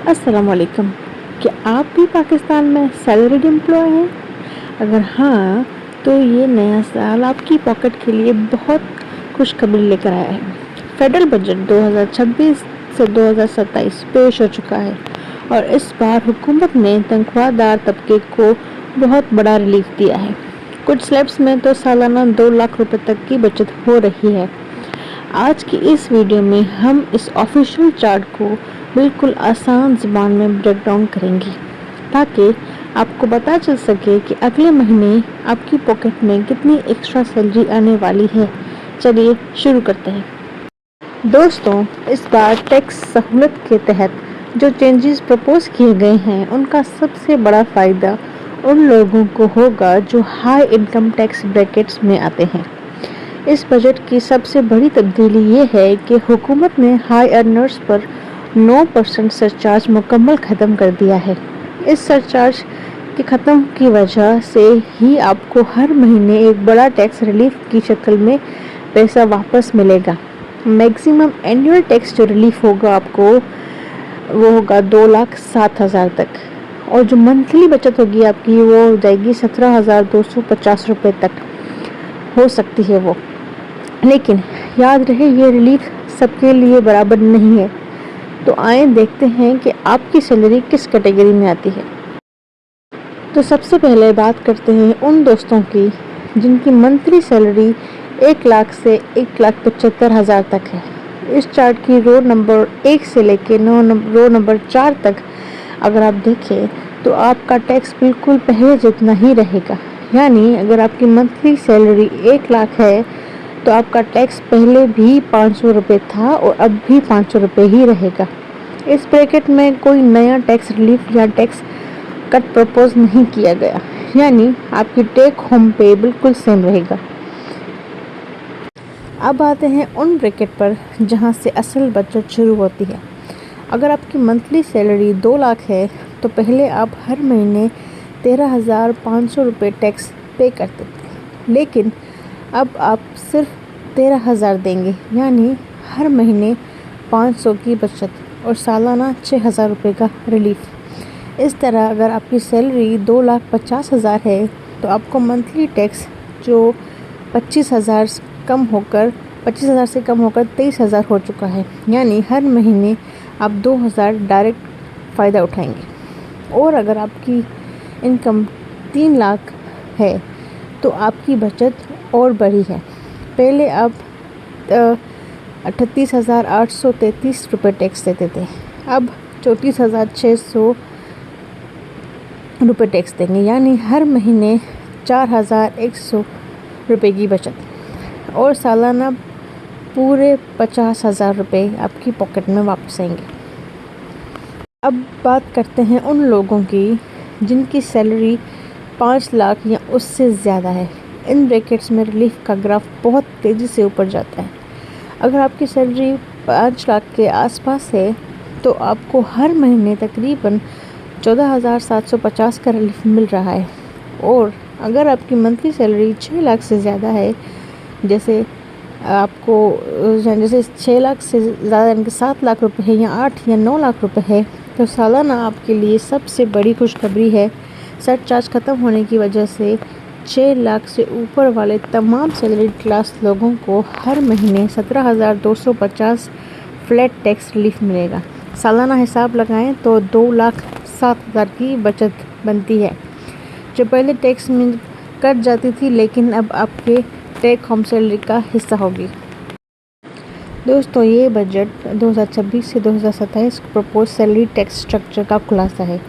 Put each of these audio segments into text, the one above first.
अस्सलाम वालेकुम। क्या आप भी पाकिस्तान में सैलरीड एम्प्लॉय हैं? अगर हाँ, तो ये नया साल आपकी पॉकेट के लिए बहुत खुशखबरी लेकर आया है। फेडरल बजट 2026 से 2027 पेश हो चुका है और इस बार हुकूमत ने तनख्वाहदार तबके को बहुत बड़ा रिलीफ दिया है। कुछ स्लैब्स में तो सालाना 2 लाख रुपए तक की बचत हो रही है। आज की इस वीडियो में हम इस ऑफिशियल चार्ट को बिल्कुल आसान ज़ुबान में ब्रेक डाउन करेंगे ताकि आपको पता चल सके कि अगले महीने आपकी पॉकेट में कितनी एक्स्ट्रा सैलरी आने वाली है। चलिए शुरू करते हैं। दोस्तों, इस बार टैक्स सहूलत के तहत जो चेंजेस प्रपोज किए गए हैं उनका सबसे बड़ा फ़ायदा उन लोगों को होगा जो हाई इनकम टैक्स ब्रैकेट्स में आते हैं। इस बजट की सबसे बड़ी तब्दीली ये है कि हुकूमत ने हाई अर्नर्स पर 9% सरचार्ज मुकम्मल ख़त्म कर दिया है। इस सरचार्ज के ख़त्म की वजह से ही आपको हर महीने एक बड़ा टैक्स रिलीफ की शक्ल में पैसा वापस मिलेगा। मैक्सिमम एनुअल टैक्स जो रिलीफ होगा आपको वो होगा 2,07,000 तक, और जो मंथली बचत होगी आपकी वो हो जाएगी 17,250 रुपये तक हो सकती है वो। लेकिन याद रहे ये रिलीफ सबके लिए बराबर नहीं है। तो आए देखते हैं कि आपकी सैलरी किस कैटेगरी में आती है। तो सबसे पहले बात करते हैं उन दोस्तों की जिनकी मंथली सैलरी 1 लाख से 1,75,000 तक है। इस चार्ट की रो नंबर 1 से लेके रो नंबर 4 तक अगर आप देखें तो आपका टैक्स बिल्कुल पहले जितना ही रहेगा। यानी अगर आपकी मंथली सैलरी 1 लाख है तो आपका टैक्स पहले भी 500 रुपये था और अब भी 500 रुपये ही रहेगा। इस ब्रैकेट में कोई नया टैक्स रिलीफ या टैक्स कट प्रपोज नहीं किया गया, यानी आपकी टेक होम पे बिल्कुल सेम रहेगा। अब आते हैं उन ब्रैकेट पर जहां से असल बचत शुरू होती है। अगर आपकी मंथली सैलरी 2 लाख है तो पहले आप हर महीने 13,500 रुपये टैक्स पे करते थे, लेकिन अब आप सिर्फ 13,000 देंगे, यानी हर महीने 500 की बचत और सालाना 6,000 रुपये का रिलीफ। इस तरह अगर आपकी सैलरी 2,50,000 है तो आपको मंथली टैक्स जो 25,000 से कम होकर 23,000 हो चुका है, यानी हर महीने आप 2,000 डायरेक्ट फ़ायदा उठाएंगे। और अगर आपकी इनकम 3 लाख है तो आपकी बचत और बढ़ी है। पहले आप 38,833 रुपये टैक्स देते थे, अब 34,600 रुपये टैक्स देंगे, यानी हर महीने 4,100 रुपये की बचत और सालाना पूरे 50,000 रुपये आपकी पॉकेट में वापस आएंगे। अब बात करते हैं उन लोगों की जिनकी सैलरी 5 लाख या उससे ज़्यादा है। इन ब्रैकेट्स में रिलीफ का ग्राफ बहुत तेज़ी से ऊपर जाता है। अगर आपकी सैलरी 5 लाख के आसपास है तो आपको हर महीने तकरीबन 14,750 का रिलीफ मिल रहा है। और अगर आपकी मंथली सैलरी 6 लाख से ज़्यादा है, जैसे 6 लाख से ज़्यादा यानी कि 7 लाख रुपए है या 8 या 9 लाख रुपए है, तो सालाना आपके लिए सबसे बड़ी खुशखबरी है। सरचार्ज ख़त्म होने की वजह से 6 लाख से ऊपर वाले तमाम सैलरी क्लास लोगों को हर महीने 17,250 फ्लैट टैक्स रिलीफ मिलेगा। सालाना हिसाब लगाएं तो 2,07,000 की बचत बनती है, जो पहले टैक्स में कट जाती थी लेकिन अब आपके टेक होम सैलरी का हिस्सा होगी। दोस्तों, ये बजट 2026 से 2027 प्रपोज सैलरी टैक्स स्ट्रक्चर का खुलासा है,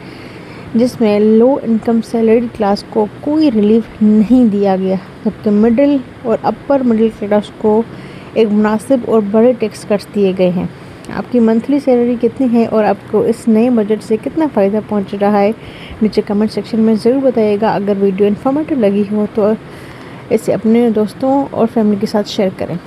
जिसमें लो इनकम सैलरी क्लास को कोई रिलीफ नहीं दिया गया, जबकि मिडिल और अपर मिडिल क्लास को एक मुनासिब और बड़े टैक्स कट्स दिए गए हैं। आपकी मंथली सैलरी कितनी है और आपको इस नए बजट से कितना फ़ायदा पहुंच रहा है, नीचे कमेंट सेक्शन में ज़रूर बताइएगा। अगर वीडियो इन्फॉर्मेटिव लगी हो तो इसे अपने दोस्तों और फैमिली के साथ शेयर करें।